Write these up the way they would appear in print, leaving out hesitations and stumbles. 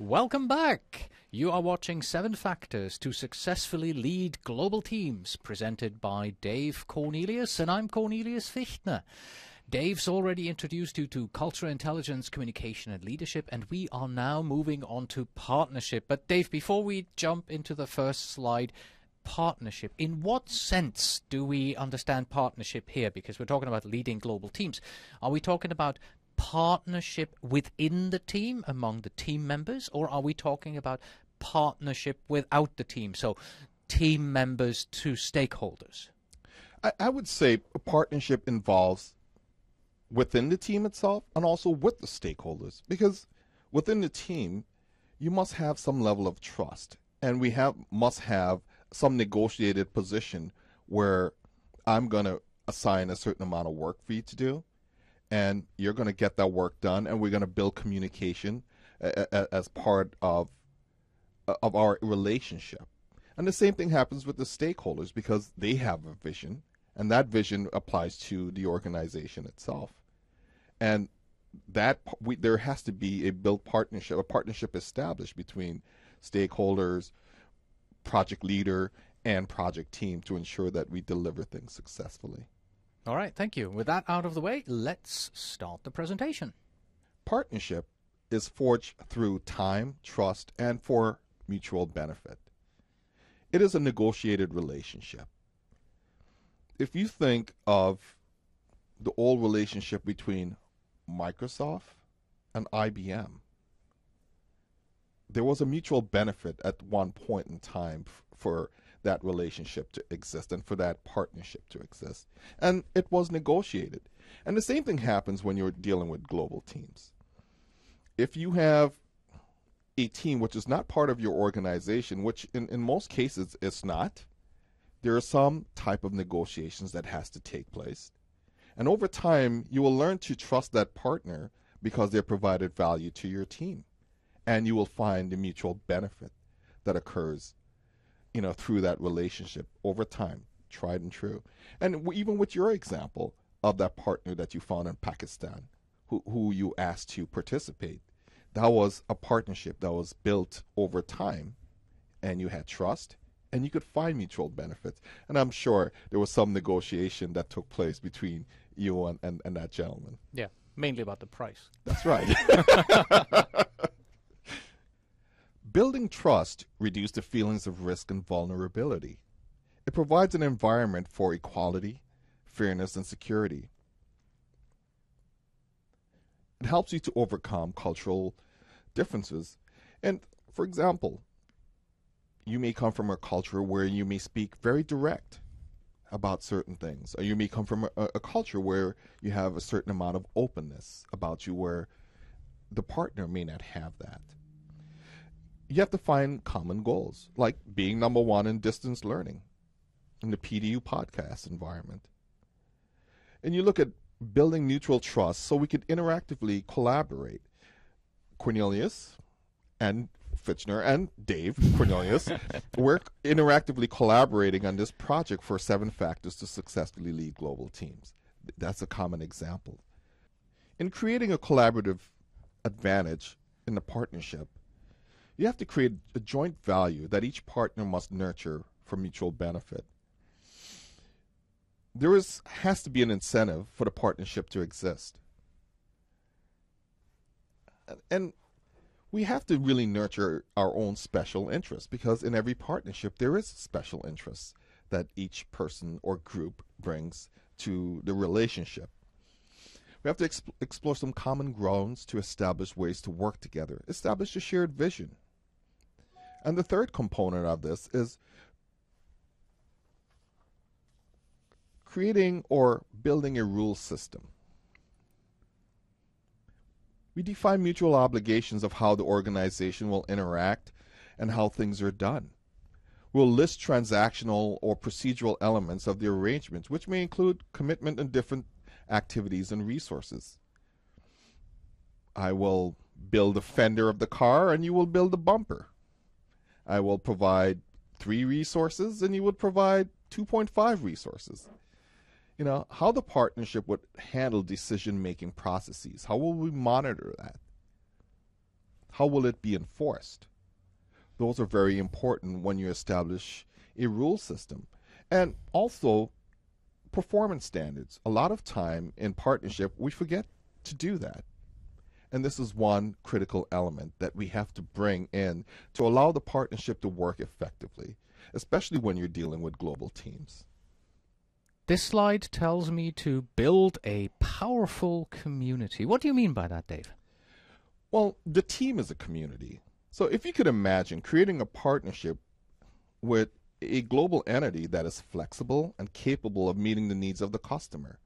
Welcome back. You are watching 7 Factors to Successfully Lead Global Teams, presented by Dave Cornelius, and I'm Cornelius Fichtner. Dave's already introduced you to cultural intelligence, communication, and leadership, and we are now moving on to partnership. But Dave, before we jump into the first slide, partnership. In what sense do we understand partnership here? Because we're talking about leading global teams. Are we talking about partnership within the team, among the team members, or are we talking about partnership without the team? So team members to stakeholders. I would say a partnership involves within the team itself and also with the stakeholders, because within the team you must have some level of trust, and we must have some negotiated position where I'm going to assign a certain amount of work for you to do, and you're going to get that work done, and we're going to build communication as part of our relationship. And the same thing happens with the stakeholders, because they have a vision, and that vision applies to the organization itself. And that there has to be a partnership established between stakeholders, project leader, and project team to ensure that we deliver things successfully. All right, thank you. With that out of the way, let's start the presentation. Partnership is forged through time, trust, and for mutual benefit. It is a negotiated relationship. If you think of the old relationship between Microsoft and IBM, there was a mutual benefit at one point in time for that relationship to exist and for that partnership to exist. And it was negotiated. And the same thing happens when you're dealing with global teams. If you have a team which is not part of your organization, which in most cases it's not, there are some type of negotiations that has to take place. And over time, you will learn to trust that partner because they provided value to your team. And you will find the mutual benefit that occurs, through that relationship over time, tried and true. And even with your example of that partner that you found in Pakistan, who you asked to participate, that was a partnership that was built over time, and you had trust, and you could find mutual benefits. And I'm sure there was some negotiation that took place between you and that gentleman. Yeah, mainly about the price. That's right. Building trust reduces the feelings of risk and vulnerability. It provides an environment for equality, fairness, and security. It helps you to overcome cultural differences. And, for example, you may come from a culture where you may speak very direct about certain things, or you may come from a culture where you have a certain amount of openness about you where the partner may not have that. You have to find common goals, like being number one in distance learning in the PDU podcast environment. And you look at building mutual trust so we could interactively collaborate. Cornelius and Fichtner and Dave Cornelius, we're interactively collaborating on this project for 7 Factors to Successfully Lead Global Teams. That's a common example. In creating a collaborative advantage in the partnership, you have to create a joint value that each partner must nurture for mutual benefit. There has to be an incentive for the partnership to exist. And we have to really nurture our own special interests, because in every partnership there is special interests that each person or group brings to the relationship. We have to explore some common grounds to establish ways to work together, establish a shared vision. And the third component of this is creating or building a rule system. We define mutual obligations of how the organization will interact and how things are done. We'll list transactional or procedural elements of the arrangements, which may include commitment in different activities and resources. I will build a fender of the car and you will build a bumper. I will provide 3 resources and you would provide 2.5 resources. How the partnership would handle decision-making processes. How will we monitor that? How will it be enforced? Those are very important when you establish a rule system. And also, performance standards. A lot of time in partnership, we forget to do that. And this is one critical element that we have to bring in to allow the partnership to work effectively, especially when you're dealing with global teams. This slide tells me to build a powerful community. What do you mean by that, Dave? Well, the team is a community. So if you could imagine creating a partnership with a global entity that is flexible and capable of meeting the needs of the customer,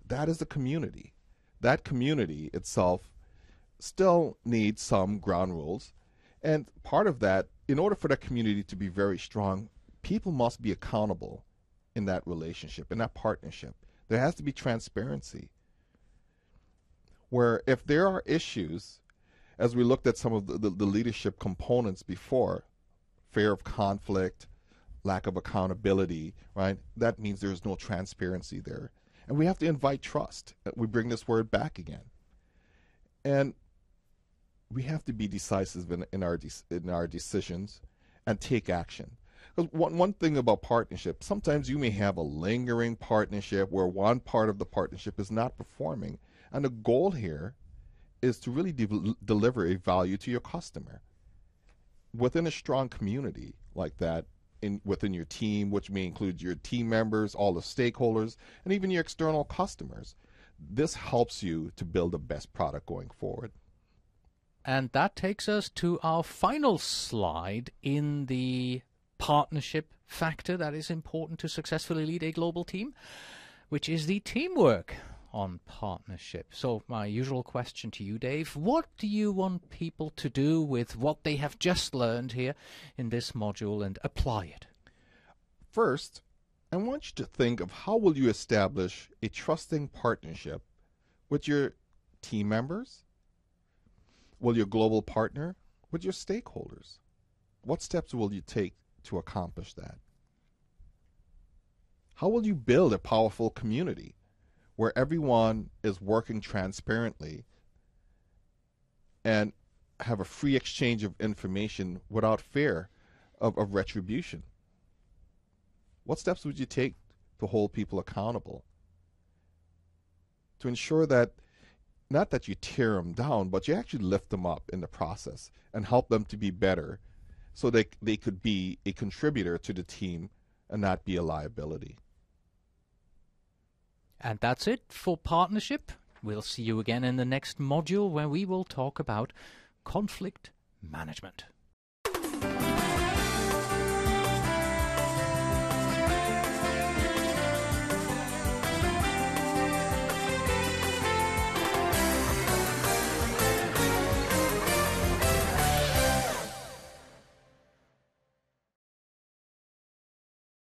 that is a community. That community itself still needs some ground rules. And part of that, in order for that community to be very strong, people must be accountable in that relationship, in that partnership. There has to be transparency. Where if there are issues, as we looked at some of the leadership components before, fear of conflict, lack of accountability, right? That means there's no transparency there. And we have to invite trust. We bring this word back again. And we have to be decisive in our decisions and take action. Because one thing about partnership, sometimes you may have a lingering partnership where one part of the partnership is not performing. And the goal here is to really deliver a value to your customer. Within a strong community like that, within your team, which may include your team members, all the stakeholders, and even your external customers, this helps you to build the best product going forward. And that takes us to our final slide in the partnership factor that is important to successfully lead a global team, which is the teamwork on partnership. So my usual question to you, Dave, what do you want people to do with what they have just learned here in this module and apply it? First, I want you to think of how will you establish a trusting partnership with your team members, with your global partner, with your stakeholders. What steps will you take to accomplish that? How will you build a powerful community where everyone is working transparently and have a free exchange of information without fear of retribution? What steps would you take to hold people accountable? To ensure that, not that you tear them down, but you actually lift them up in the process and help them to be better so they could be a contributor to the team and not be a liability. And that's it for partnership. We'll see you again in the next module where we will talk about conflict management.